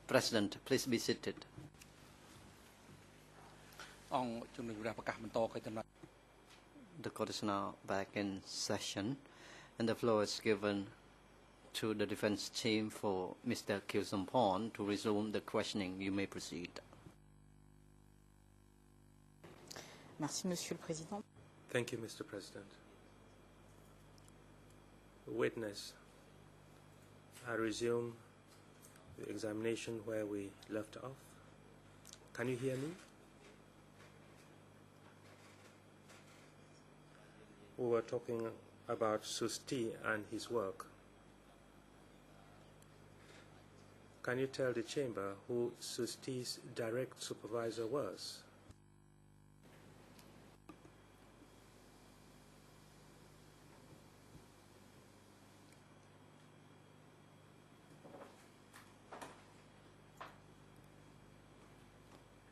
President, please be seated. The court is now back in session, and the floor is given to the defense team for Mr. Kieu Sampon to resume the questioning. You may proceed. Merci, Monsieur le Président. Thank you, Mr. President. Witness, I resume the examination where we left off. Can you hear me? We were talking about Susti and his work. Can you tell the chamber who Susti's direct supervisor was?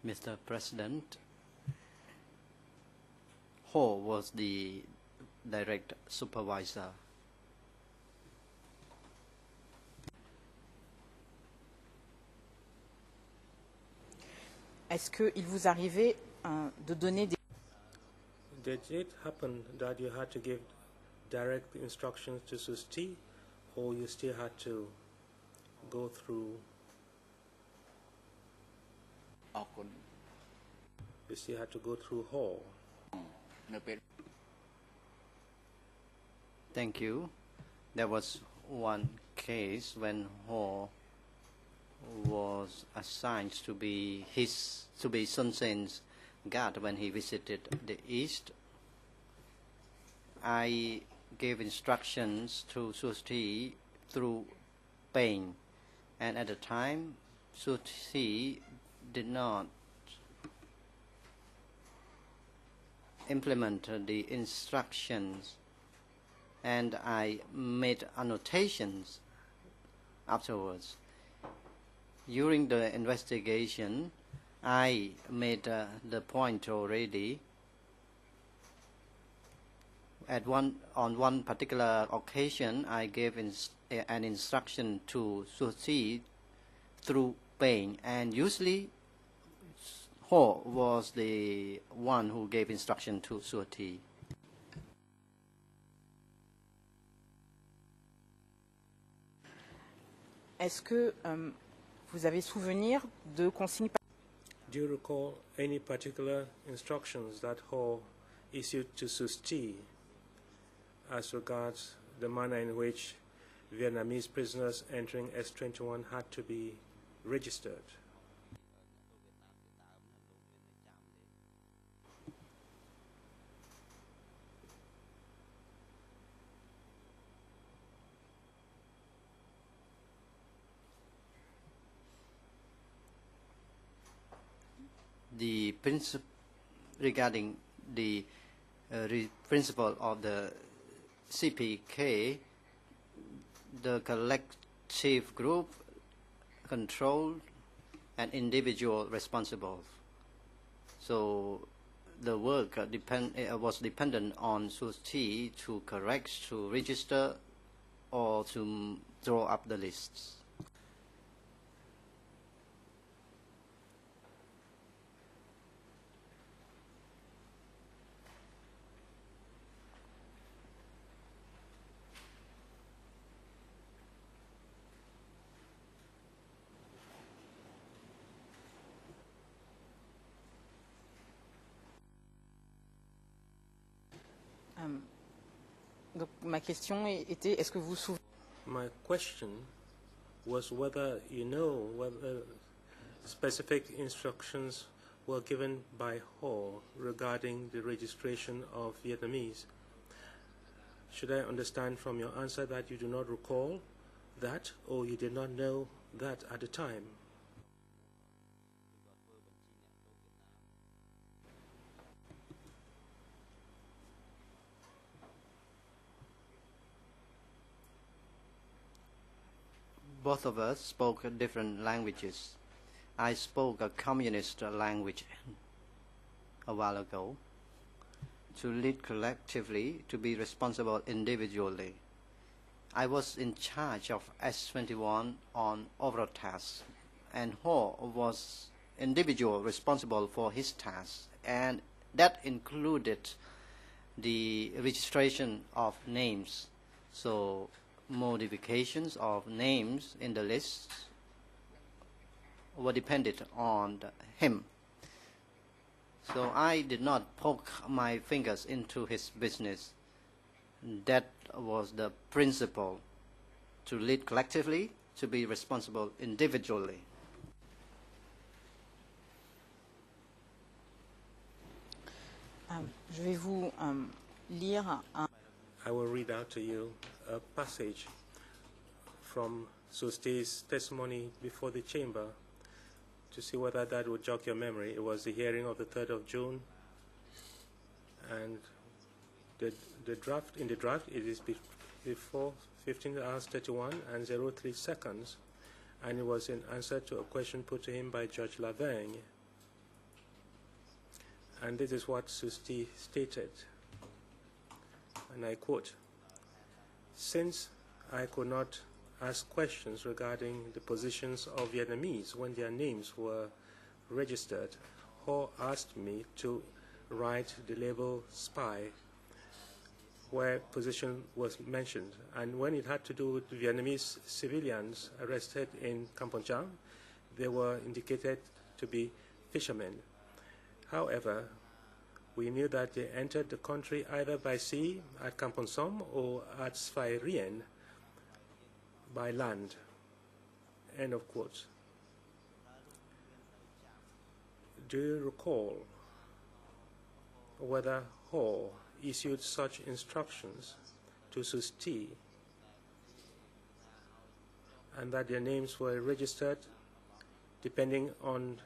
Mr. President, Ho was the direct supervisor. Est-ce qu'il vous arrivait de donner des... Did it happen that you had to give direct instructions to Susti, or you still had to go through? You still had to go through Hall. Thank you. There was one case when Ho was assigned to be Sun Sen's guard when he visited the East. I gave instructions to Susti through Pain, and at the time Susti did not implement the instructions, and I made annotations afterwards. During the investigation, I made the point already. On one particular occasion, I gave an instruction to Susti through Pain, and usually Ho was the one who gave instruction to Susti. Est-ce que vous avez souvenir de consignes? Do you recall any particular instructions that Ho issued to Susti as regards the manner in which Vietnamese prisoners entering S-21 had to be registered? The principle regarding the principle of the CPK, the collective group controlled and individual responsible. So the work was dependent on Susti to correct, to register, or to draw up the lists. Donc, ma question était, est-ce que vous vous souvenez? My question was whether you know whether specific instructions were given by Ho regarding the registration of Vietnamese. Should I understand from your answer that you do not recall that, or you did not know that at the time? Both of us spoke different languages. I spoke a communist language a while ago. To lead collectively, to be responsible individually. I was in charge of S21 on overall tasks, and Ho was individual responsible for his tasks, and that included the registration of names. So modifications of names in the list were dependent on him. So I did not poke my fingers into his business. That was the principle: to lead collectively, to be responsible individually. Je vais vous lire un... I will read out to you a passage from Susti's testimony before the chamber to see whether that would jog your memory. It was the hearing of the 3rd of June, and the draft, in the draft, it is before 15 hours 31 and 03 seconds, and it was in answer to a question put to him by Judge Lavergne. And this is what Susti stated, and I quote, "Since I could not ask questions regarding the positions of Vietnamese when their names were registered, Ho asked me to write the label spy where position was mentioned. And when it had to do with Vietnamese civilians arrested in Cambodia, they were indicated to be fishermen. However, we knew that they entered the country either by sea at Kampong Som or at Svai Rien by land." End of quote. Do you recall whether Ho issued such instructions to Susti and that their names were registered depending on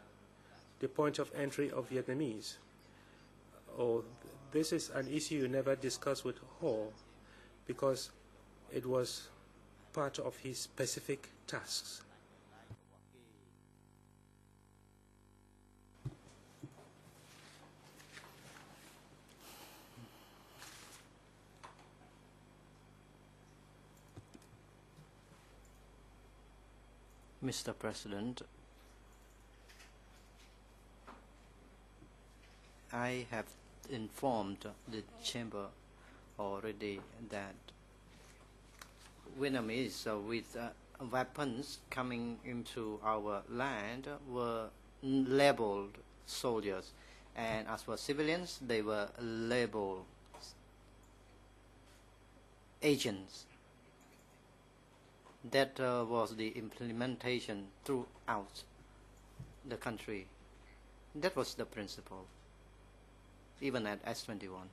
the point of entry of Vietnamese? Or this is an issue you never discussed with Ho because it was part of his specific tasks? Mr. President, I have informed the chamber already that Vietnamese with weapons coming into our land were labeled soldiers, and as for civilians, they were labeled agents. That was the implementation throughout the country. That was the principle, even at S21.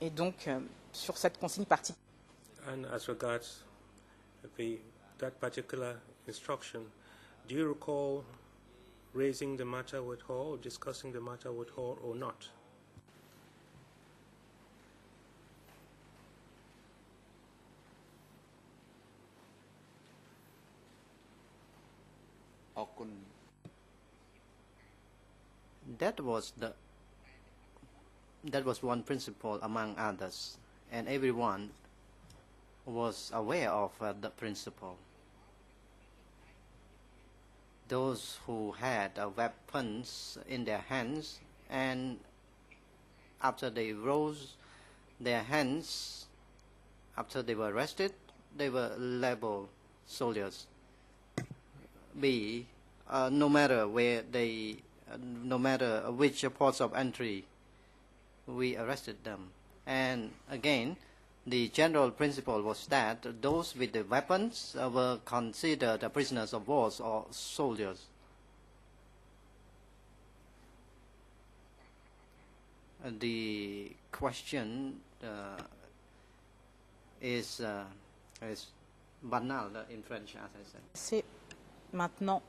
Et donc, sur cette consigne particulière, And as regards that particular instruction, do you recall raising the matter with her or discussing the matter with her or not? That was one principle among others, and everyone was aware of the principle. Those who had weapons in their hands, and after they rose their hands, after they were arrested, they were labeled soldiers. No matter where they, no matter which ports of entry, we arrested them. And again, the general principle was that those with the weapons were considered prisoners of war or soldiers. The question is banal in French, as I said. c'est maintenant.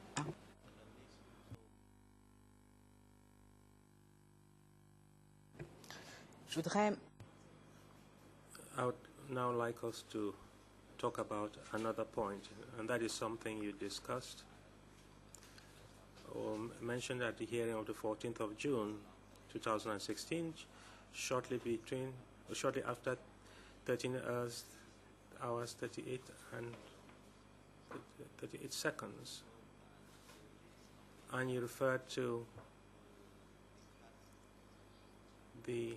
Je voudrais I would now like us to talk about another point, and that is something you discussed or mentioned at the hearing of the 14th of June 2016, shortly after 13 hours 38 and 38 seconds. And you referred to the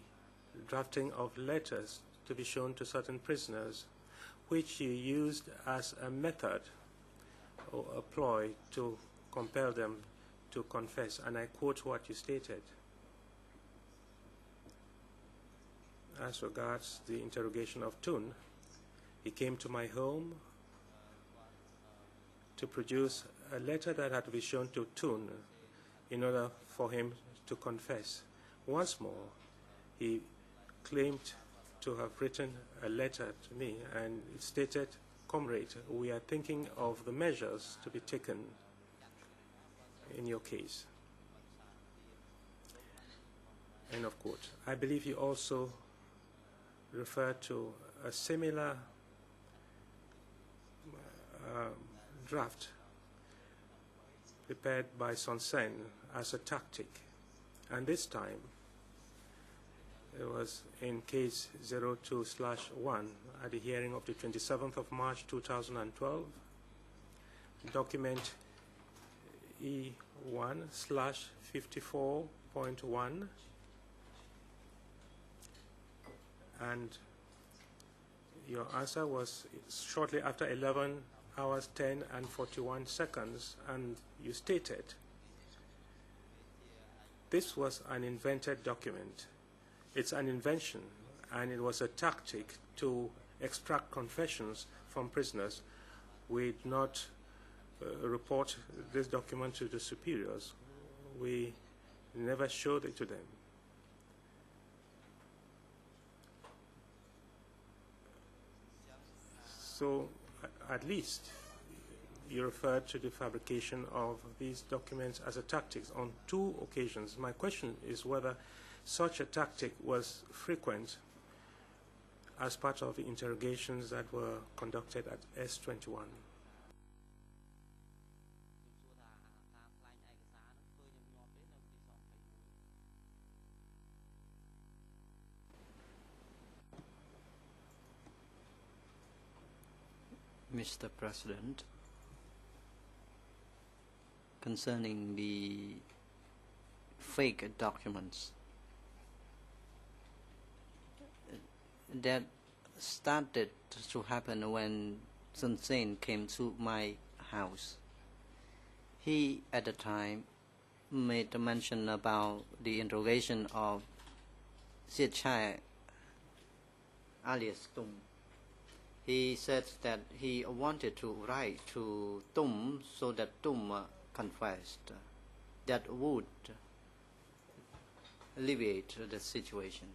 drafting of letters to be shown to certain prisoners, which you used as a method or a ploy to compel them to confess. And I quote what you stated. As regards the interrogation of Tun, he came to my home to produce a letter that had to be shown to Tun in order for him to confess. Once more, he claimed to have written a letter to me, and it stated, "Comrade, we are thinking of the measures to be taken in your case." End of quote. I believe you also referred to a similar draft prepared by Son Sen as a tactic, and this time it was in case 02/1 at the hearing of the 27th of March 2012, document E1/54.1, and your answer was shortly after 11 hours 10 and 41 seconds, and you stated this was an invented document. It's an invention, and it was a tactic to extract confessions from prisoners. We did not report this document to the superiors. We never showed it to them. So, at least you referred to the fabrication of these documents as a tactic on 2 occasions. My question is whether such a tactic was frequent as part of the interrogations that were conducted at S21. Mr. President, concerning the fake documents, that started to happen when Sun Sen came to my house. He, at the time, made a mention about the interrogation of Siet Chai, alias Tum. He said that he wanted to write to Tum so that Tum confessed. That would alleviate the situation.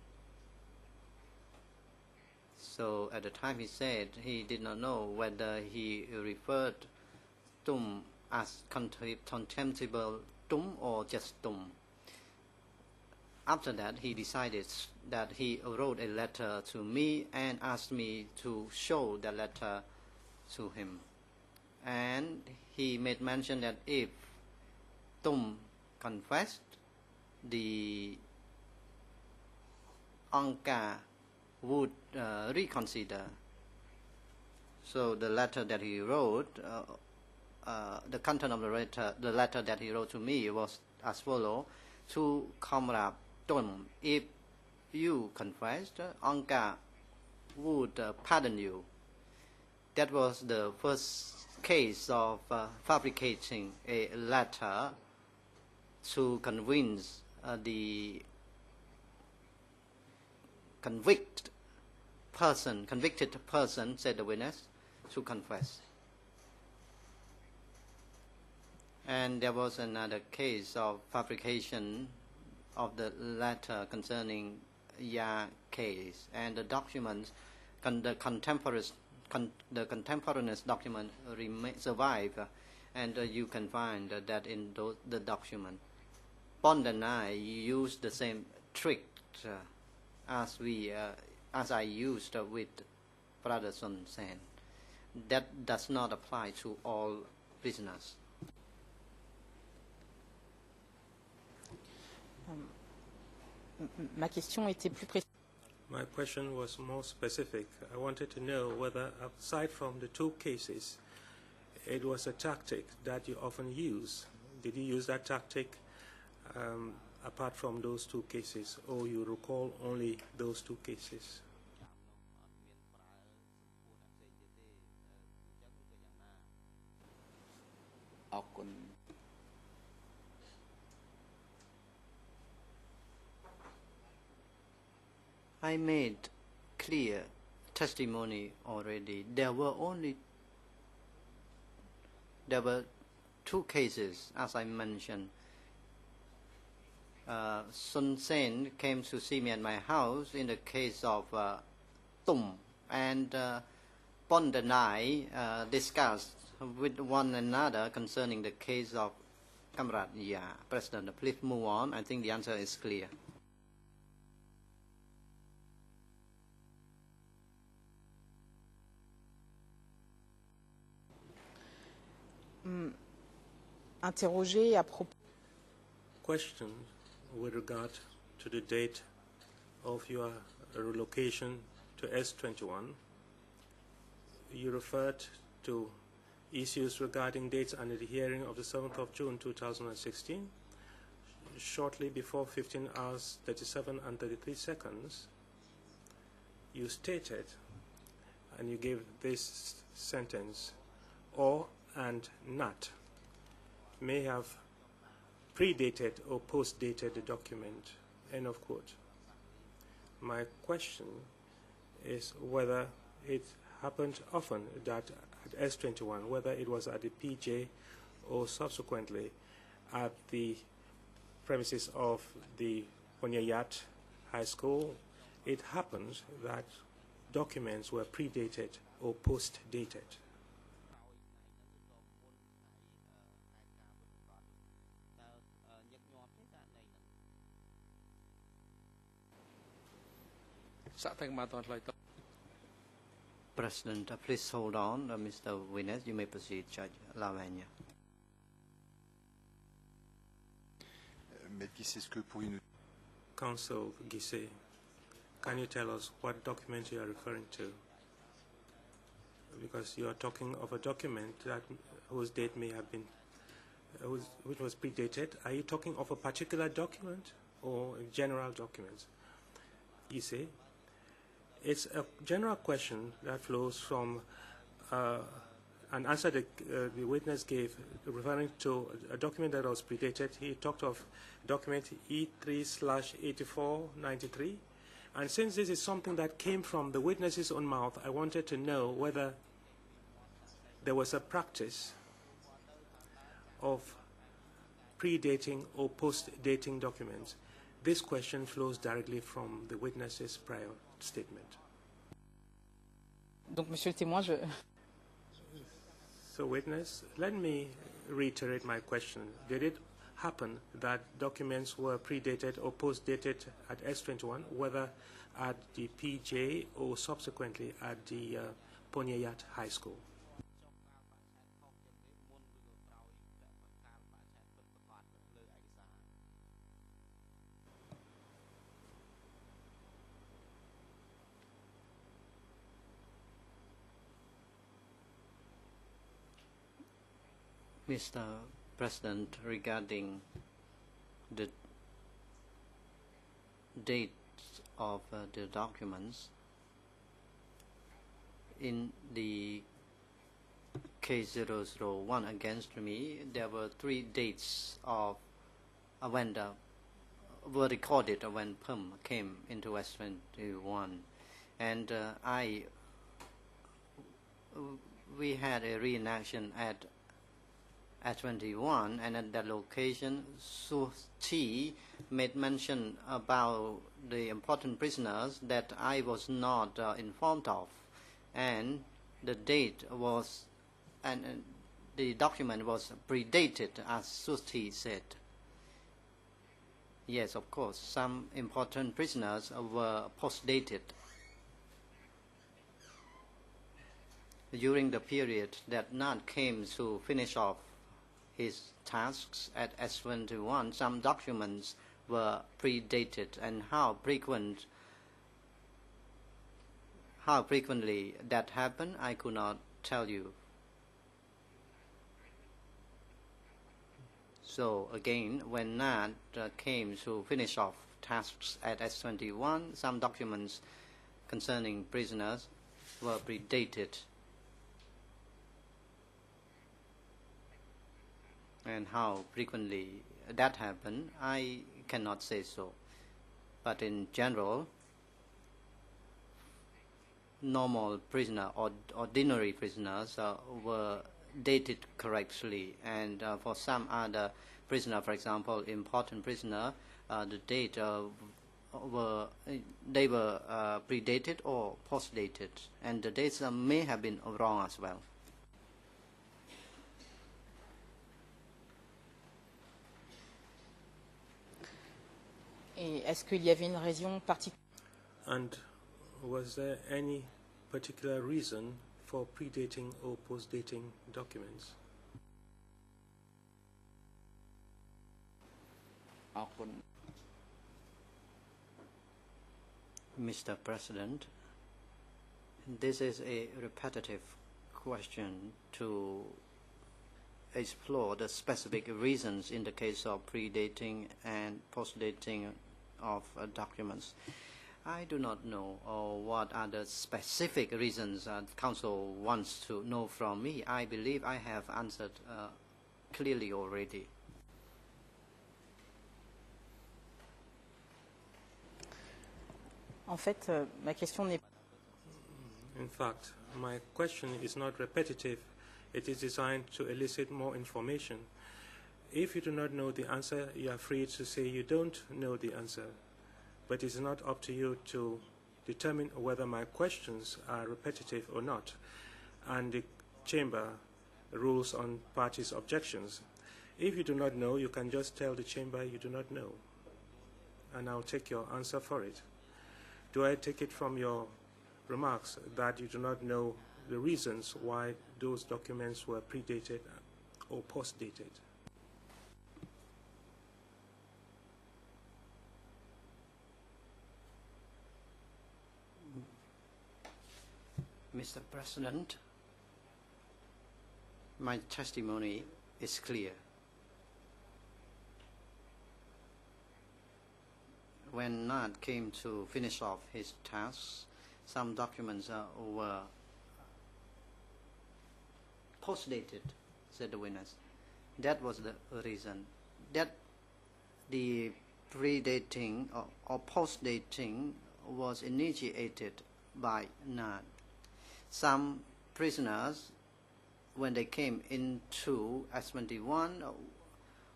So at the time he said he did not know whether he referred Tum as contemptible Tum or just Tum. After that, he decided that he wrote a letter to me and asked me to show the letter to him. And he made mention that if Tum confessed, the Angka would reconsider. So the letter that he wrote, the content of the letter that he wrote to me was as follows: to Comrade Tum, if you confessed, Angka would pardon you. That was the first case of fabricating a letter to convince the convicted person, said the witness, to confess. And there was another case of fabrication of the letter concerning Ya case, and the documents, the contemporaneous document survive, and you can find that in the document. Bond and I used the same trick as I used with Brother Sun Sen. That does not apply to all prisoners. Ma question était plus précise. My question was more specific. I wanted to know whether, aside from the two cases, it was a tactic that you often use. Did you use that tactic apart from those two cases, or you recall only those two cases? I made clear testimony already. There were two cases, as I mentioned. Sun Sen came to see me at my house in the case of Tum, and Pon and I discussed with one another concerning the case of Cambodia. President, please move on. I think the answer is clear. Interrogé à propos. Question with regard to the date of your relocation to S21. You referred to issues regarding dates under the hearing of the 7th of June 2016. Shortly before 15 hours 37 and 33 seconds, you stated, and you gave this sentence, or and not, may have predated or postdated the document, end of quote. My question is whether it happened often that at S21, whether it was at the PJ or subsequently at the premises of the Ponyayat High School, it happens that documents were predated or postdated. President, please hold on. Mr. Witness, you may proceed, Judge Lavagna. Counsel Gise, can you tell us what document you are referring to? Because you are talking of a document that whose date may have been, which was predated. Are you talking of a particular document or general documents? Gise, it's a general question that flows from an answer that the witness gave referring to a document that was predated. He talked of document E3/8493. And since this is something that came from the witness's own mouth, I wanted to know whether there was a practice of predating or post-dating documents. This question flows directly from the witness's prior statement. Donc, Monsieur le témoin, So, witness, let me reiterate my question. Did it happen that documents were predated or post-dated at S21, whether at the PJ or subsequently at the Ponyayat High School? Mr. President, regarding the dates of the documents, in the case 001 against me, there were 3 dates of when were recorded when PEM came into S21, and we had a reenaction at 21, and at that location, Su Chi made mention about the important prisoners that I was not informed of, and the date was, and the document was predated, as Su Chi said. Yes, of course, some important prisoners were post-dated during the period that Nat came to finish off his tasks at S21. Some documents were predated, and how frequently that happened, I could not tell you. So again, when NAD came to finish off tasks at S21, some documents concerning prisoners were predated. And how frequently that happened, I cannot say so. But in general, normal prisoner or ordinary prisoners were dated correctly, and for some other prisoner, for example, important prisoner, the date were predated or postdated, and the dates may have been wrong as well. Et est-ce qu'il y avait une raison particulière? And was there any particular reason for predating or postdating documents? Mr. President, this is a repetitive question to explore the specific reasons in the case of predating and postdating of documents. I do not know what are the specific reasons Council wants to know from me. I believe I have answered clearly already. En fait, ma question n'est pas... In fact, my question is not repetitive. It is designed to elicit more information. If you do not know the answer, you are free to say you don't know the answer. But it's not up to you to determine whether my questions are repetitive or not. And the Chamber rules on parties' objections. If you do not know, you can just tell the Chamber you do not know. And I'll take your answer for it. Do I take it from your remarks that you do not know the reasons why those documents were predated or postdated? Mr. President, my testimony is clear. When Nad came to finish off his tasks, some documents were postdated, said the witness. That was the reason. That the predating or postdating was initiated by Nad. Some prisoners, when they came into S21,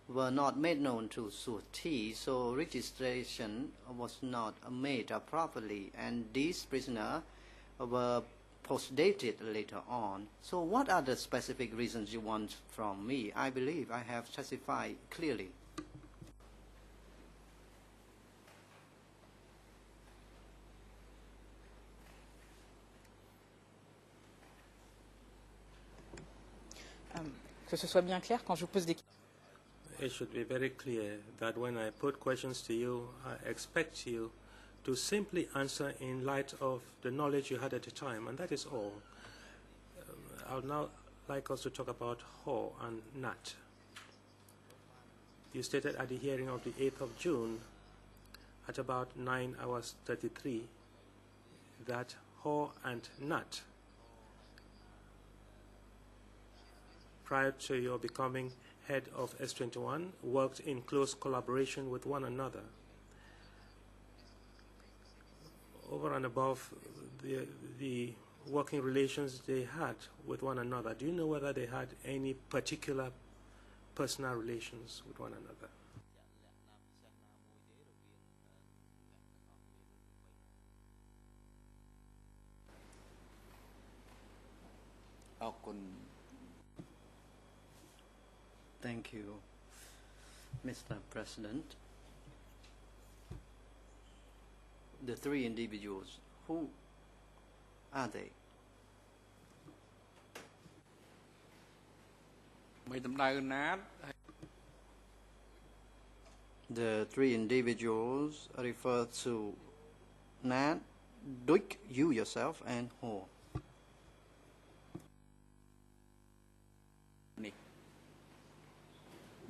were not made known to Suti, so registration was not made properly, and these prisoners were postdated later on. So what are the specific reasons you want from me? I believe I have testified clearly. Que ce soit bien clair, quand je vous pose des questions, It should be very clear that when I put questions to you, I expect you to simply answer in light of the knowledge you had at the time, and that is all. I would now like us to talk about Ho and Nat. You stated at the hearing of the 8th of June at about 9:33 that Ho and Nat, prior to your becoming head of S21, worked in close collaboration with one another. Over and above the working relations they had with one another, do you know whether they had any particular personal relations with one another? Thank you, Mr. President. The three individuals, who are they? The three individuals refer to Nat, Duik, you yourself, and Ho. នេះ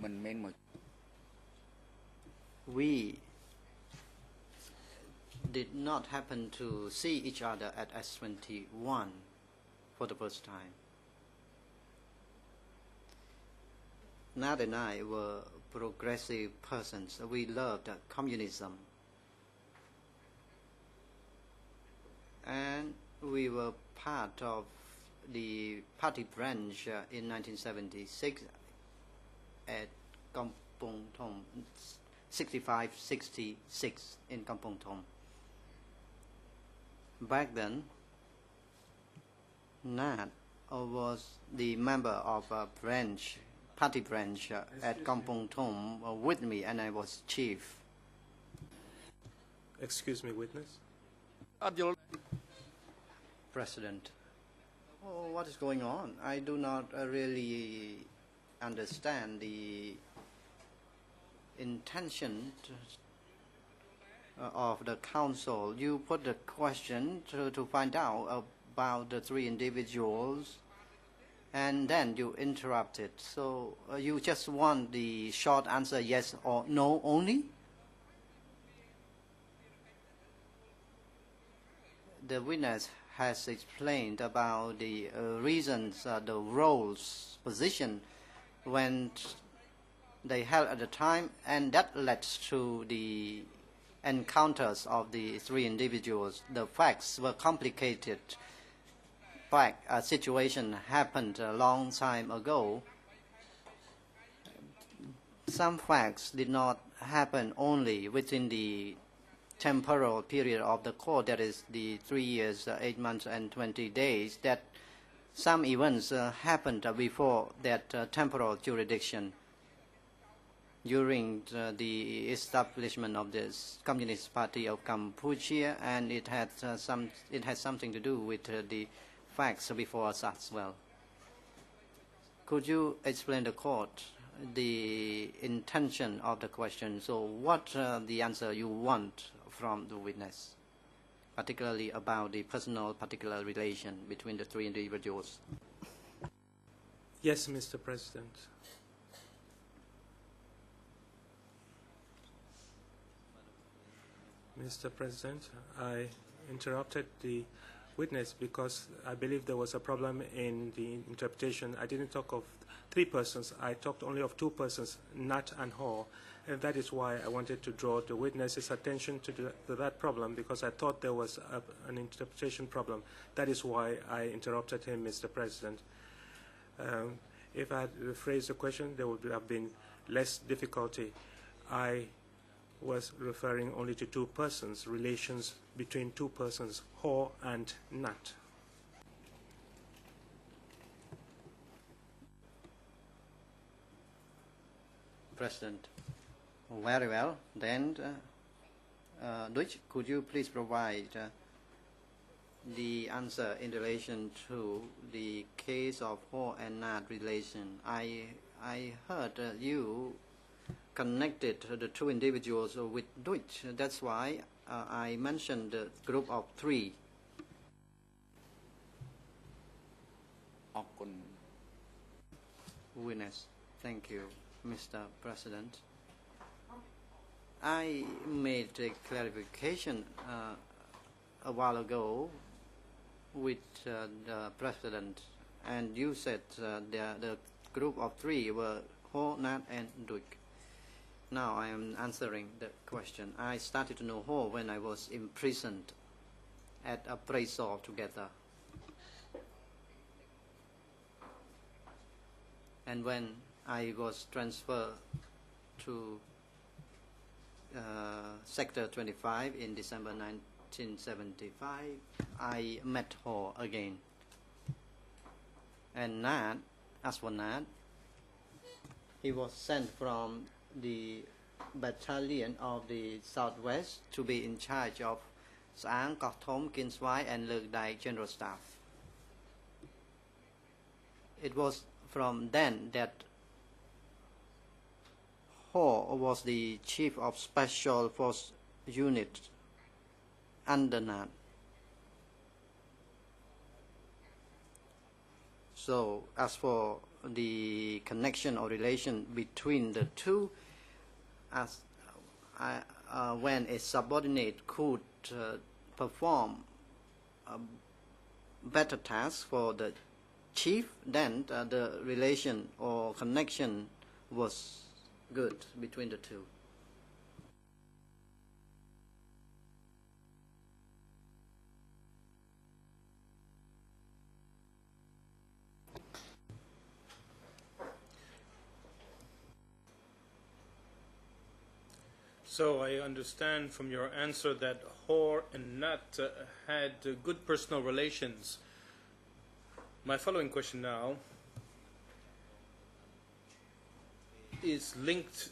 មិនមែនមក We did not happen to see each other at S21 for the first time. Nat and I were progressive persons. We loved communism. And we were part of the party branch in 1976 at Kampong Thom, 6566 in Kampong Thom. Back then, Nat was the member of a party branch at Kampong Thom with me, and I was chief. Excuse me, witness. អត់យល់ President, what is going on? I do not really understand the intention of the council. You put the question to find out about the three individuals, and then you interrupted. So you just want the short answer, yes or no only? The witness has explained about the reasons, the roles, position when they held at the time, and that led to the encounters of the three individuals. The facts were complicated. A situation happened a long time ago. Some facts did not happen only within the temporal period of the court, that is the 3 years, 8 months, and 20 days, that some events happened before that temporal jurisdiction. During the establishment of the Communist Party of Cambodia, and it had something to do with the facts before us as well. Could you explain the court the intention of the question? So what the answer you want from the witness, particularly about the personal particular relation between the three individuals? Yes, Mr. President. Mr. President, I interrupted the witness because I believe there was a problem in the interpretation. I didn't talk of three persons. I talked only of two persons, Nat and Ho, and that is why I wanted to draw the witness's attention to that problem, because I thought there was an interpretation problem. That is why I interrupted him, Mr. President. If I had rephrased the question, there would have been less difficulty. I was referring only to two persons, relations between two persons, Ho and Nat. President, very well. Then, Duich, could you please provide the answer in relation to the case of Ho and Nat relation? I heard you connected the two individuals with Duich. That's why I mentioned the group of three. អរគុណ Witness, thank you, Mr. President. I made a clarification a while ago with the President, and you said the group of three were Ho, Nat, and Duich. Now I am answering the question. I started to know Ho when I was imprisoned at a appraisal together. And when I was transferred to Sector 25 in December 1975, I met Ho again. And Nat, as for Nat, he was sent from the battalion of the Southwest to be in charge of Saang, Koh Thom, Kin Swai, and Leuk Dai General Staff. It was from then that Ho was the chief of Special Force Unit under NAT. So as for the connection or relation between the two, as when a subordinate could perform a better task for the chief, then the relation or connection was good between the two. So I understand from your answer that Hor and Nat had good personal relations. My following question now is linked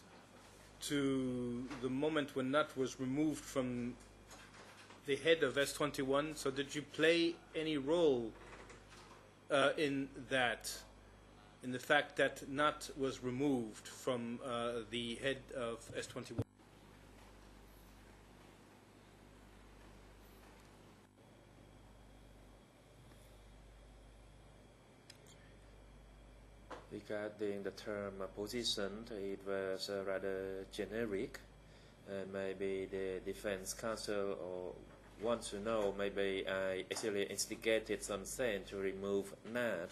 to the moment when Nat was removed from the head of S21. So did you play any role in that, in the fact that Nat was removed from the head of S21? Regarding the term position, it was rather generic, and maybe the defense counsel wants to know, maybe I actually instigated Son Sen to remove Nat.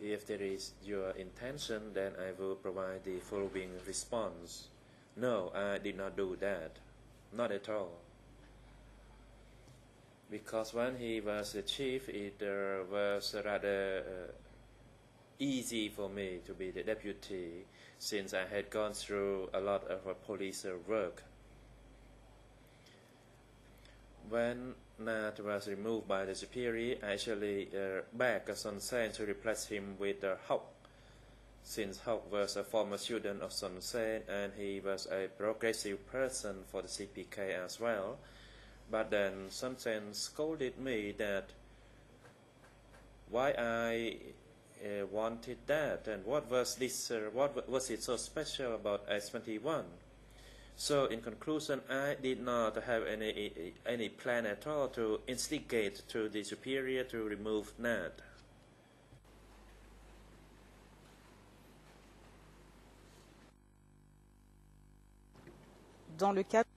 If there is your intention, then I will provide the following response. No, I did not do that. Not at all. Because when he was the chief, it was rather easy for me to be the deputy, since I had gone through a lot of police work. When Nat was removed by the superior, I actually begged Son Sen to replace him with Hok, since Hok was a former student of Son Sen and he was a progressive person for the CPK as well. But then Son Sen scolded me that why I wanted that, and what was this? What was it so special about S21? So in conclusion, I did not have any plan at all to instigate to the superior to remove Nat. Dans le cadre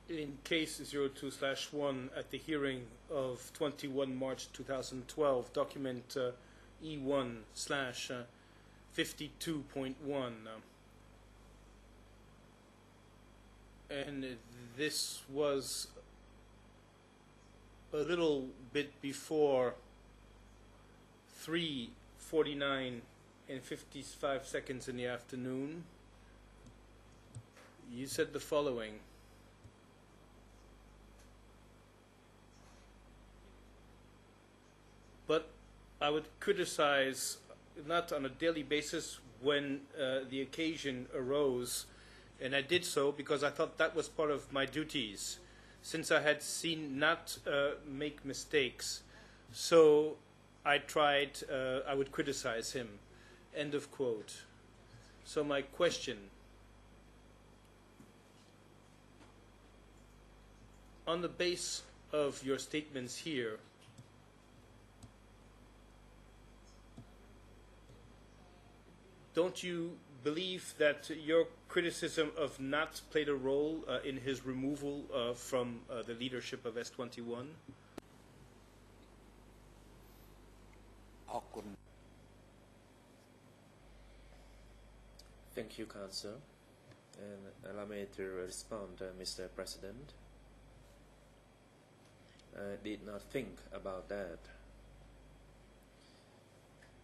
In case 02/1 at the hearing of 21 March 2012, document E1/52.1, and this was a little bit before 3:49 and 55 seconds in the afternoon. You said the following: but I would criticize, not on a daily basis, when the occasion arose, and I did so because I thought that was part of my duties, since I had seen Nat make mistakes. So I tried, I would criticize him. End of quote. So my question: on the base of your statements here, don't you believe that your criticism of Nat played a role in his removal from the leadership of S21? ออกคุณ Thank you, Counsel. And allow me to respond, Mr. President. I did not think about that.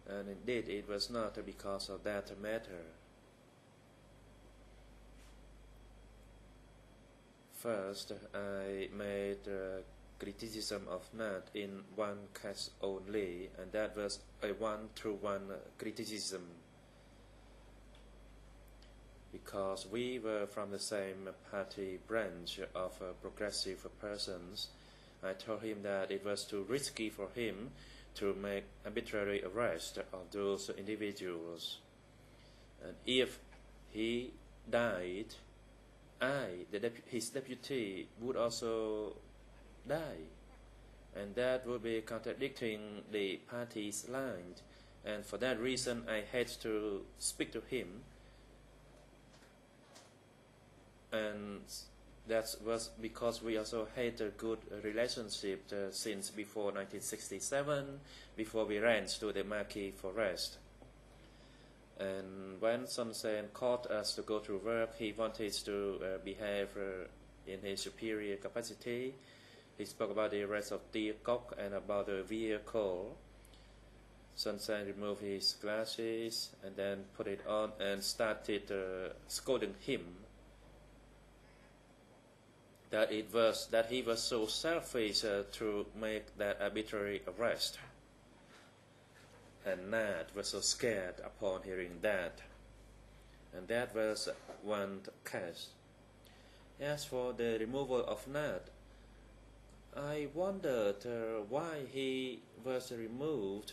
And indeed, it was not because of that matter. First, I made criticism of Nat in one case only, and that was a one-to-one criticism. Because we were from the same party branch of progressive persons, I told him that it was too risky for him to make arbitrary arrest of those individuals. And if he died, his deputy, would also die. And that would be contradicting the party's line. And for that reason, I had to speak to him. And that was because we also had a good relationship since before 1967, before we ran to the Maki forest. And when Son Sen called us to go to work, he wanted to behave in his superior capacity. He spoke about the arrest of Tia Kok and about the vehicle. Son Sen removed his glasses and then put it on and started scolding him that he was so selfish to make that arbitrary arrest. And Nat was so scared upon hearing that. And that was one case. As for the removal of Nat, I wondered why he was removed,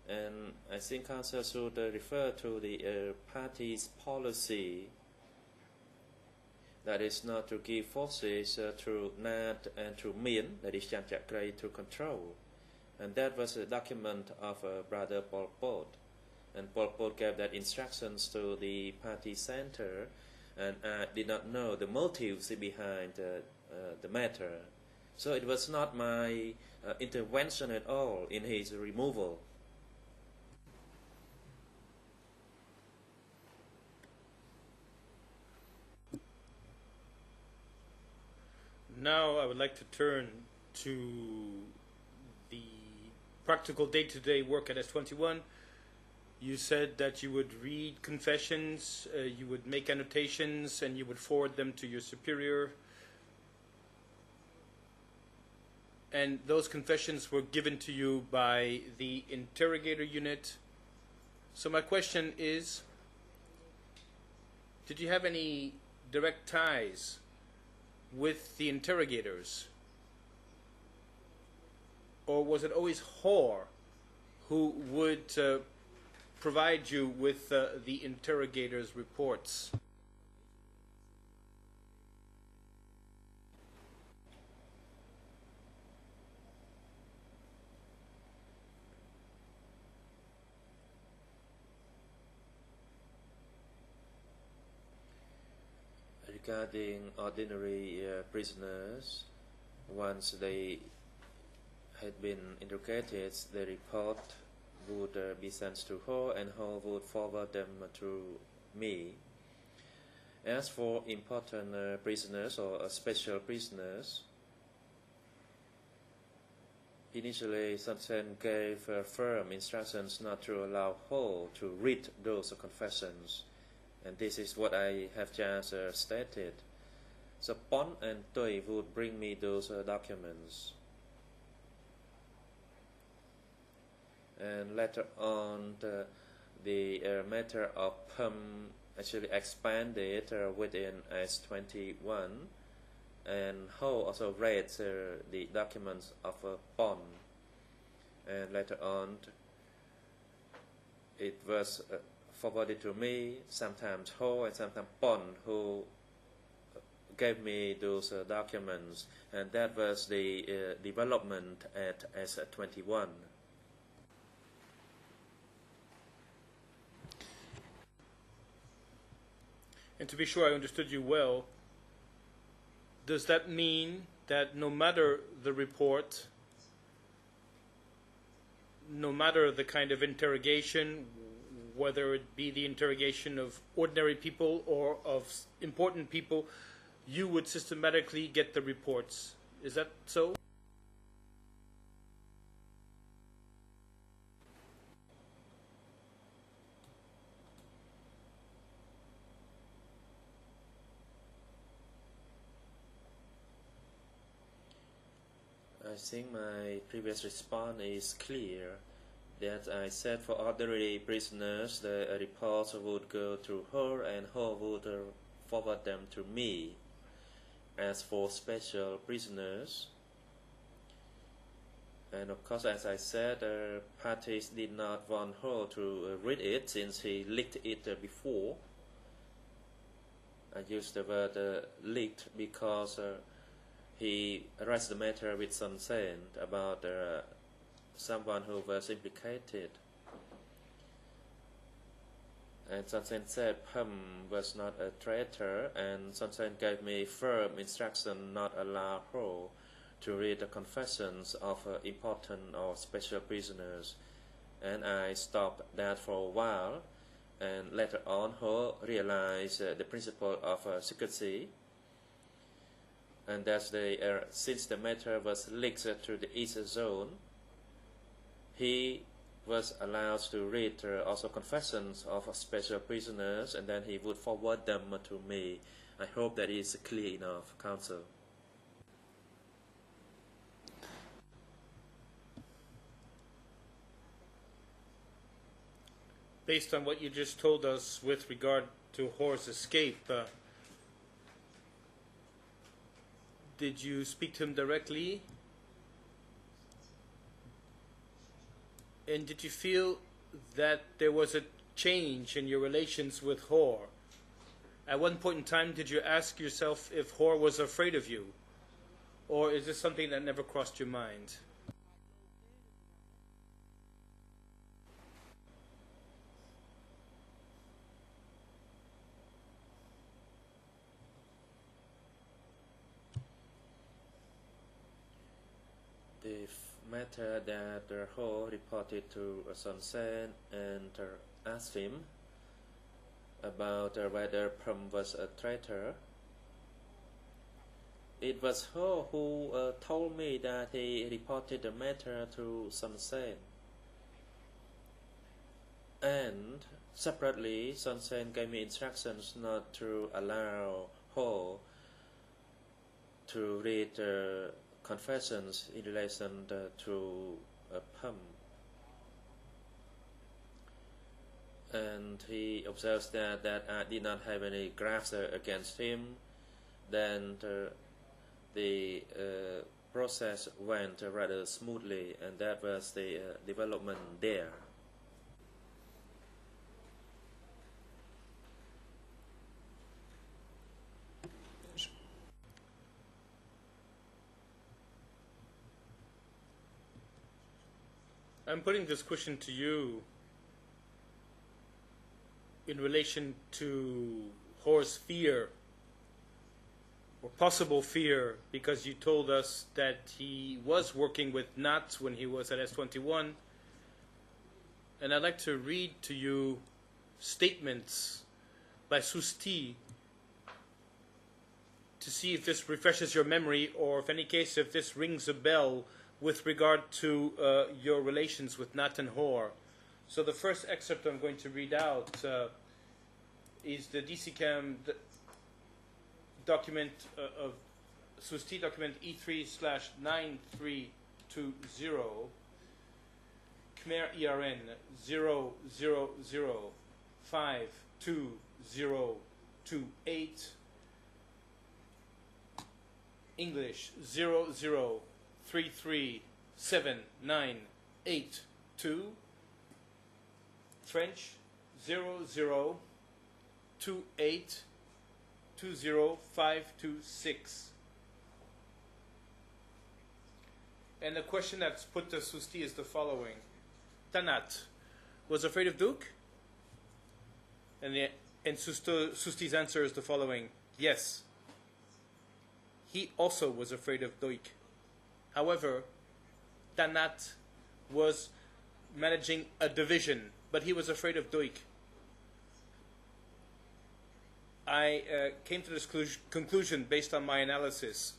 and I think Council should refer to the party's policy, that is not to give forces through Nat and through Min, that is Chamchakray, to control. And that was a document of Brother Pol Pot. And Pol Pot gave that instructions to the party center, and I did not know the motives behind the matter. So it was not my intervention at all in his removal. Now I would like to turn to the practical day-to-day work at S21. You said that you would read confessions, you would make annotations, and you would forward them to your superior. And those confessions were given to you by the interrogator unit. So my question is, did you have any direct ties with the interrogators? Or was it always Hor who would provide you with the interrogators' reports? Regarding ordinary prisoners, once they had been interrogated, the report would be sent to Ho, and Ho would forward them to me. As for important prisoners or special prisoners, initially Son Sen gave firm instructions not to allow Ho to read those confessions. And this is what I have just stated. So Pon and Toi would bring me those documents. And later on, the matter of Pum actually expanded within S21. And Ho also read the documents of Pon. And later on, it was forwarded to me, sometimes Ho and sometimes Pon, who gave me those documents, and that was the development at S21. And to be sure I understood you well, does that mean that no matter the report, no matter the kind of interrogation, whether it be the interrogation of ordinary people or of important people, you would systematically get the reports? Is that so? I think my previous response is clear. That I said for ordinary prisoners, the reports would go to her and her would forward them to me. As for special prisoners, And of course, as I said, parties did not want Ho to read it since he leaked it before. I used the word leaked because he raised the matter with Son Sen about someone who was implicated. And Son Sen said Pham was not a traitor, and Son Sen gave me firm instruction not allow Ho to read the confessions of important or special prisoners. And I stopped that for a while, and later on Ho realized the principle of secrecy. And that's since the matter was leaked to the East Zone, he was allowed to read also confessions of special prisoners, and then he would forward them to me. I hope that is clear enough, Counsel. Based on what you just told us with regard to Ho's escape, did you speak to him directly? And did you feel that there was a change in your relations with Ho? At one point in time, did you ask yourself if Ho was afraid of you? Or is this something that never crossed your mind? The matter that Ho reported to Son Sen and asked him about whether Pham was a traitor. It was Ho who told me that he reported the matter to Son Sen. And separately, Son Sen gave me instructions not to allow Ho to read confessions in relation to Pham. And he observes that I did not have any graphs against him. Then the process went rather smoothly, and that was the development there. I'm putting this question to you in relation to Ho's fear, or possible fear, because you told us that he was working with Nats when he was at S21. And I'd like to read to you statements by Susti to see if this refreshes your memory, or if any case, if this rings a bell with regard to your relations with Nat and Ho. So the first excerpt I'm going to read out is the DCCAM document of Susti document E3/9320, Khmer ERN 000520028, English 00337982, French 0028202526. And the question that's put to Susti is the following. Tanat was afraid of Duke? And Susti's answer is the following. Yes. He also was afraid of Duke. However, Tanat was managing a division, but he was afraid of Duke. I came to this conclusion based on my analysis.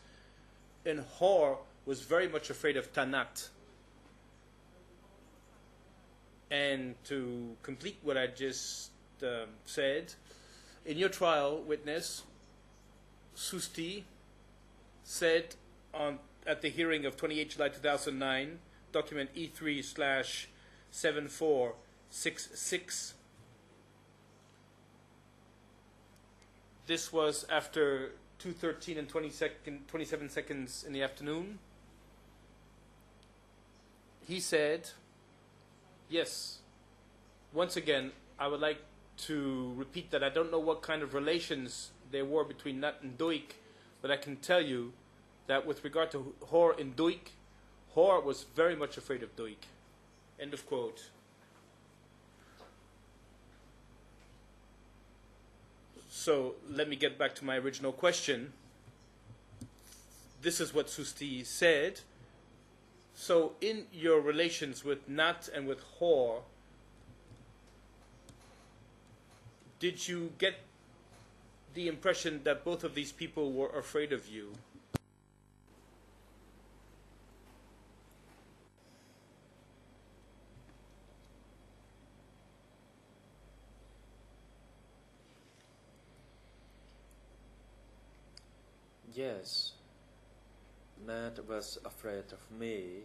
And Ho was very much afraid of Tanat. And to complete what I just said, in your trial, witness, Susti said at the hearing of 28 July 2009, document E3/7466. This was after 2:13 and 27 seconds in the afternoon. he said, yes, once again, I would like to repeat that I don't know what kind of relations there were between Nat and Duik, but I can tell you that with regard to Hor and Duik, Hor was very much afraid of Duik. End of quote. So let me get back to my original question. This is what Susti said. So in your relations with Nat and with Hor, did you get the impression that both of these people were afraid of you? Yes, Nat was afraid of me,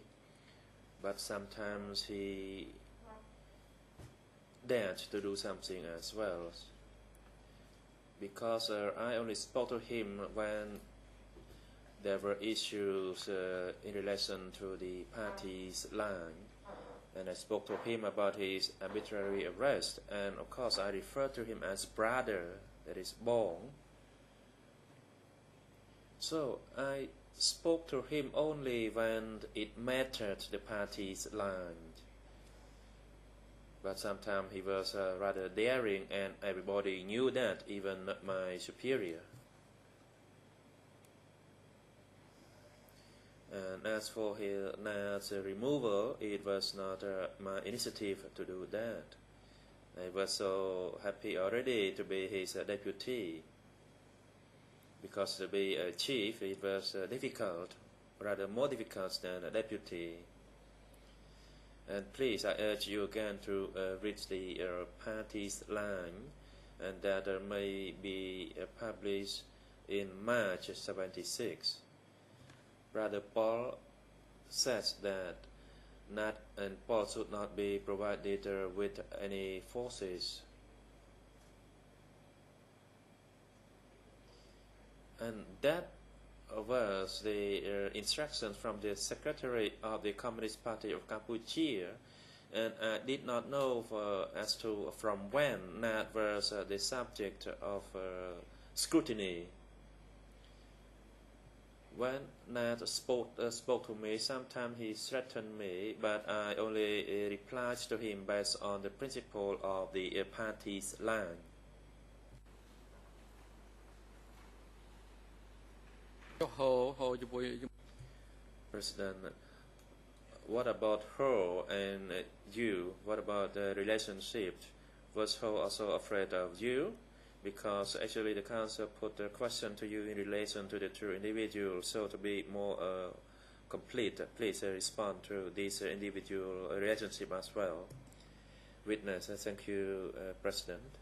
but sometimes he dared to do something as well. Because I only spoke to him when there were issues in relation to the party's line, and I spoke to him about his arbitrary arrest, and of course I referred to him as brother, that is Bong. So I spoke to him only when it mattered the party's line. But sometimes he was rather daring, and everybody knew that, even my superior. And as for Nat's removal, it was not my initiative to do that. I was so happy already to be his deputy. Because to be a chief, it was difficult, rather more difficult than a deputy. And please, I urge you again to reach the party's line, and that may be published in March 76. Brother Paul says that Nat and Paul should not be provided with any forces. And that was the instructions from the Secretary of the Communist Party of Cambodia, and I did not know as to from when Nat was the subject of scrutiny. When Nat spoke to me, sometimes he threatened me, but I only replied to him based on the principle of the party's line. President, what about her and you? What about the relationship? Was her also afraid of you? Because actually the council put a question to you in relation to the two individuals. So to be more complete, please respond to this individual relationship as well. Witness, thank you, President.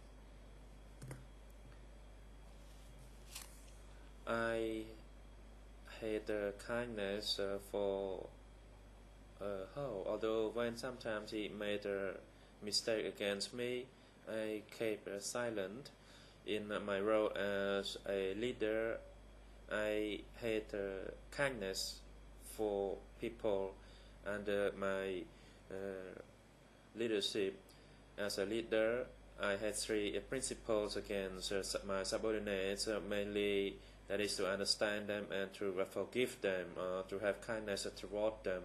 I had kindness for her, although when sometimes he made a mistake against me, I kept silent. In my role as a leader, I had kindness for people under my leadership. As a leader, I had three principles against my subordinates, mainly that is to understand them and to forgive them, to have kindness toward them.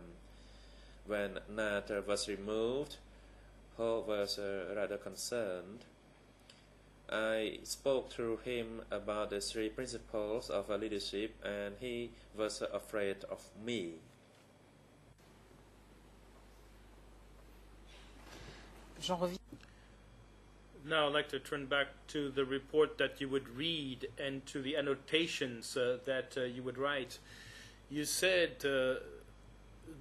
When Nat was removed, Ho was rather concerned. I spoke to him about the three principles of leadership, and he was afraid of me. Now I'd like to turn back to the report that you would read and to the annotations that you would write. You said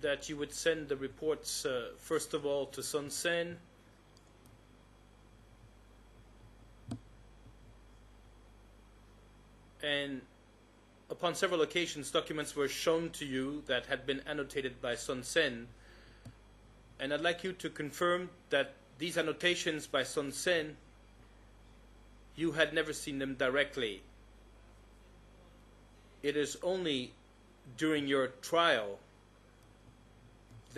that you would send the reports first of all to Son Sen, and upon several occasions documents were shown to you that had been annotated by Son Sen, and I'd like you to confirm that these annotations by Son Sen, you had never seen them directly. It is only during your trial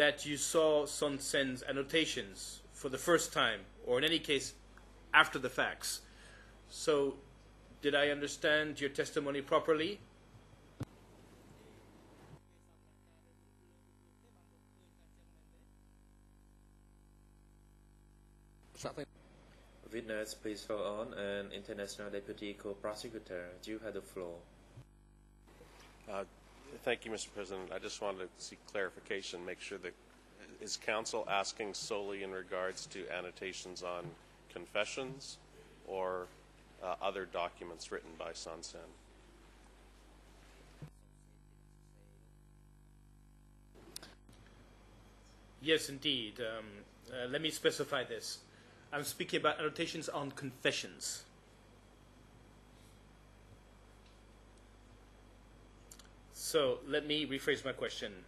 that you saw Son Sen's annotations for the first time, or in any case, after the facts. So, did I understand your testimony properly? Witness, please go on, and International Deputy Co-Prosecutor, you have the floor. Thank you, Mr. President. I just wanted to seek clarification, make sure that is counsel asking solely in regards to annotations on confessions or other documents written by Son Sen? Yes, indeed. Let me specify this. I'm speaking about annotations on confessions. So let me rephrase my question.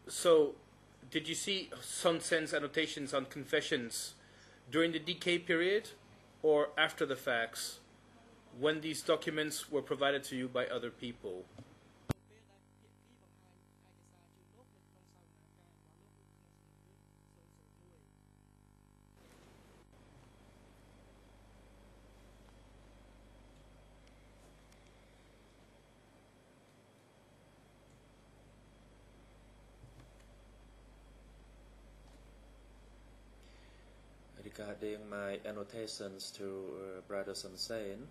So, did you see Son Sen's annotations on confessions during the decay period or after the facts, when these documents were provided to you by other people? Regarding my annotations to Brother Son Sen,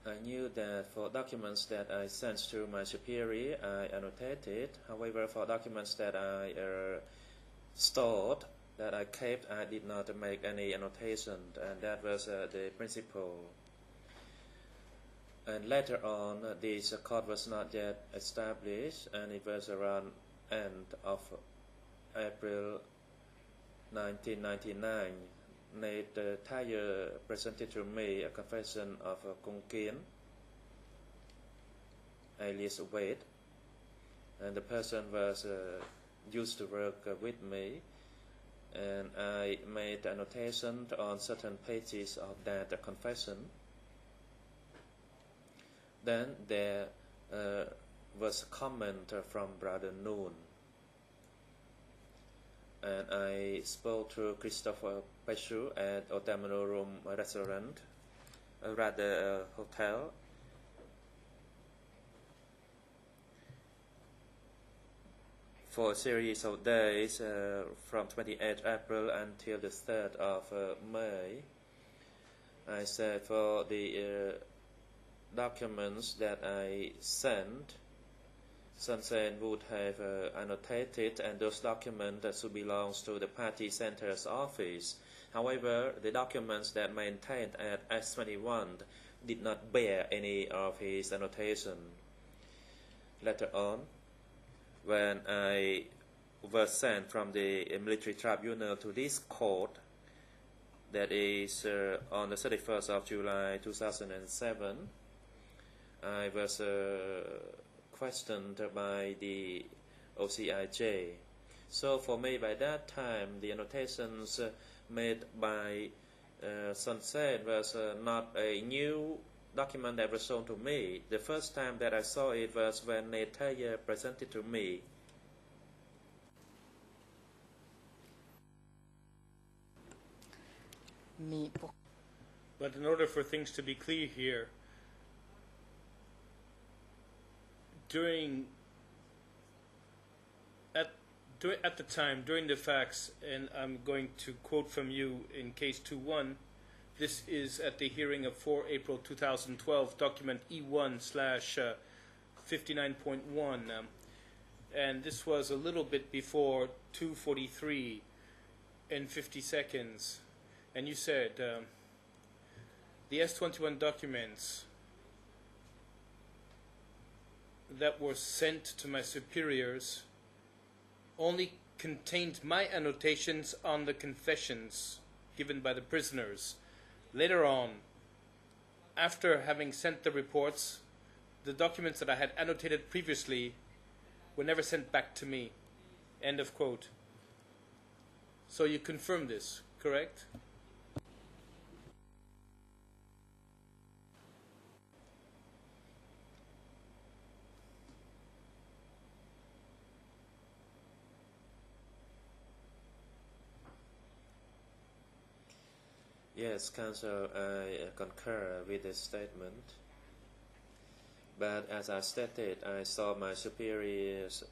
I knew that for documents that I sent to my superior, I annotated. However, for documents that I stored, that I kept, I did not make any annotation, and that was the principle. And later on, this court was not yet established, and it was around end of April 1999, Nate Thayer presented to me a confession of Kung Kien, alias Wade, and the person was used to work with me, and I made annotation on certain pages of that confession. Then there was a comment from Brother Noon, and I spoke to Christopher Peshu at Otamano Room Restaurant, rather hotel. For a series of days from 28 April until the 3rd of May, I said for the documents that I sent, Son Sen would have annotated, and those documents should belong to the party center's office. However, the documents that maintained at S21 did not bear any of his annotation. Later on, when I was sent from the military tribunal to this court, that is on the 31st of July 2007, I was questioned by the OCIJ. So for me, by that time, the annotations made by Son Sen was not a new document that was shown to me. The first time that I saw it was when Nate Thayer presented to me. But in order for things to be clear here, at the time, during the facts, and I'm going to quote from you in case 2-1, this is at the hearing of 4 April 2012, document E1/59.1, and this was a little bit before 2:43 and 50 seconds, and you said the S21 documents that were sent to my superiors only contained my annotations on the confessions given by the prisoners. Later on, after having sent the reports, the documents that I had annotated previously were never sent back to me. End of quote. So you confirm this, correct? Yes, Council, I concur with this statement. But as I stated, I saw my superior's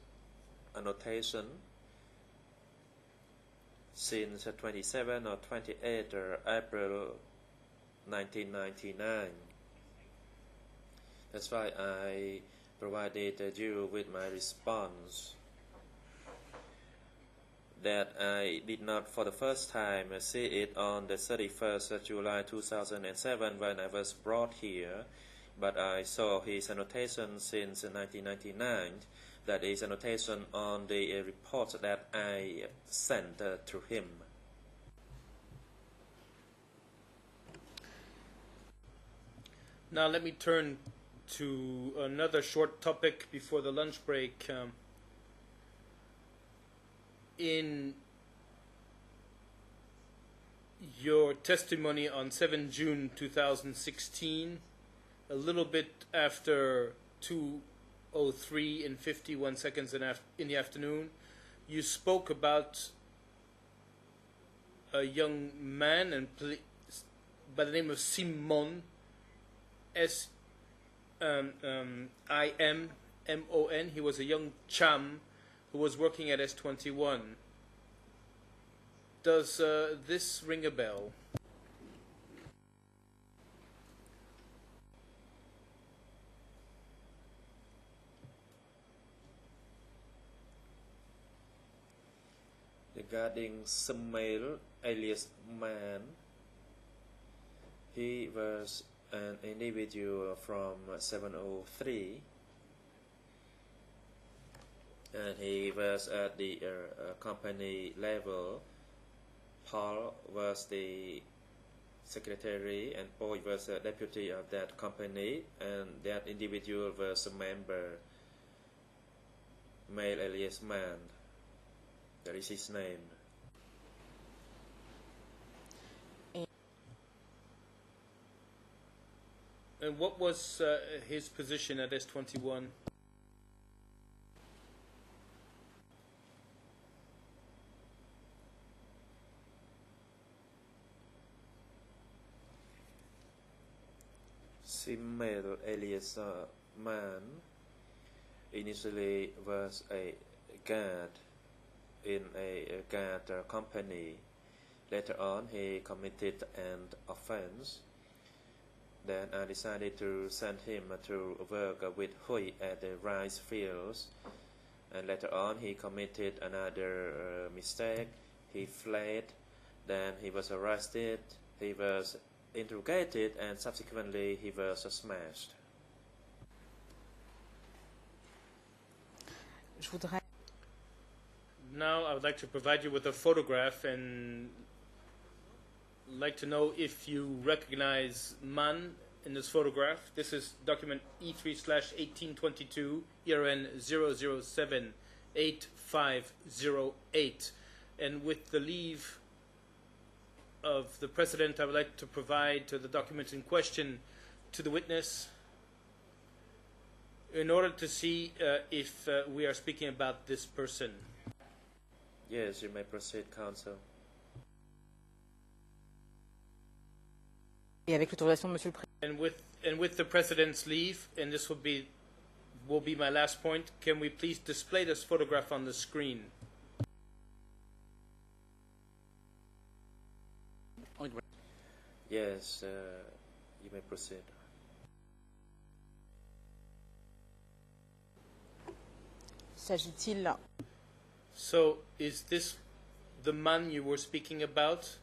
annotation since 27 or 28 April 1999. That's why I provided you with my response that I did not for the first time see it on the 31st July 2007 when I was brought here, but I saw his annotation since 1999, that is annotation on the report that I sent to him. Now let me turn to another short topic before the lunch break. In your testimony on 7 June 2016, a little bit after 2:03 and 51 seconds in the afternoon, you spoke about a young man by the name of Simon, S-I-M-M-O-N. He was a young cham who was working at S21. Does this ring a bell? Regarding Samail alias Man, he was an individual from 703, and he was at the company level. Paul was the secretary and Paul was a deputy of that company, and that individual was a member, male alias Man. That is his name. And what was his position at S21? Simel alias Man initially was a guard in a guard company. Later on, he committed an offense. Then I decided to send him to work with Hui at the rice fields. And later on, he committed another mistake. He fled. Then he was arrested. He was interrogated, and subsequently he was smashed. Now I would like to provide you with a photograph and like to know if you recognize Man in this photograph. This is document E3/1822, ERN 0078508. And with the leave of the President, I would like to provide the document in question to the witness in order to see if we are speaking about this person. Yes, you may proceed, counsel. Et avec l'autorisation de Monsieur le Président. And with the President's leave, and this will be my last point, can we please display this photograph on the screen? Yes, you may proceed. S'agit-il? So, is this the man you were speaking about?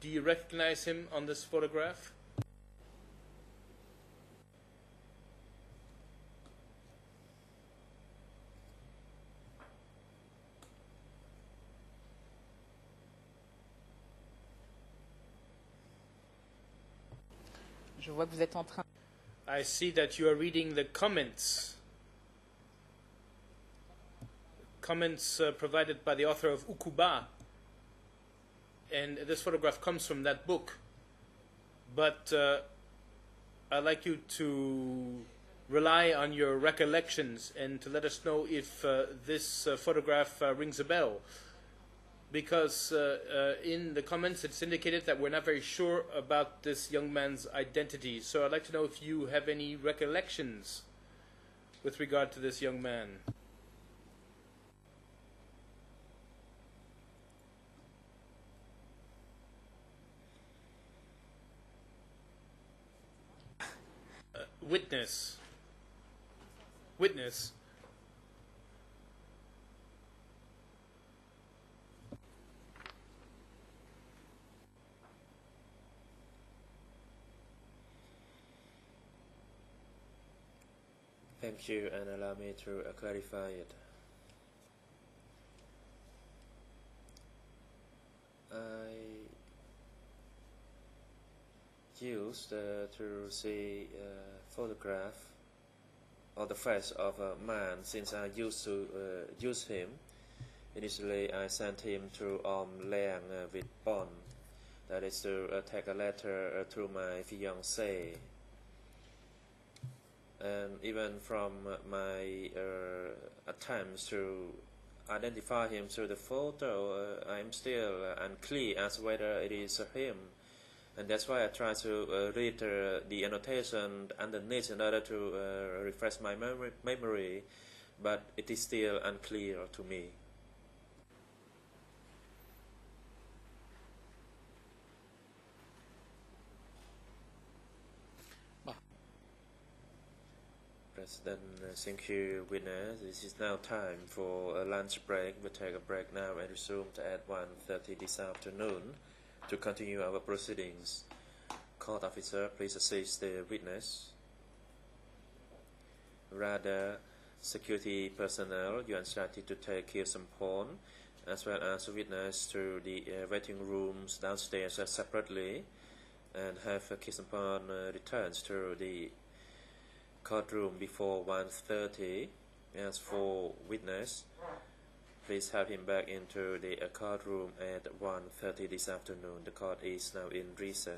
Do you recognize him on this photograph? Je vois que vous êtes en train. I see that you are reading the comments. Comments provided by the author of Ukuba. And this photograph comes from that book. But I'd like you to rely on your recollections and to let us know if this photograph rings a bell. because in the comments it's indicated that we're not very sure about this young man's identity. So I'd like to know if you have any recollections with regard to this young man. Witness. Witness. Thank you, and allow me to clarify it. I used to see a photograph of the face of a man since I used to use him. Initially, I sent him to Leang with bond, that is to take a letter to my fiancée. And even from my attempts to identify him through the photo, I'm still unclear as whether it is him. And that's why I try to read the annotation underneath in order to refresh my memory, but it is still unclear to me. President, thank you, witness. This is now time for a lunch break. We'll take a break now and resume at 1:30 this afternoon to continue our proceedings. Court officer, please assist the witness. Rather, security personnel, you are instructed to take Kirsampon as well as witness to the waiting rooms downstairs separately, and have Kirsampon returns to the courtroom before 1:30. As for witness, please have him back into the courtroom at 1:30 this afternoon. The court is now in recess.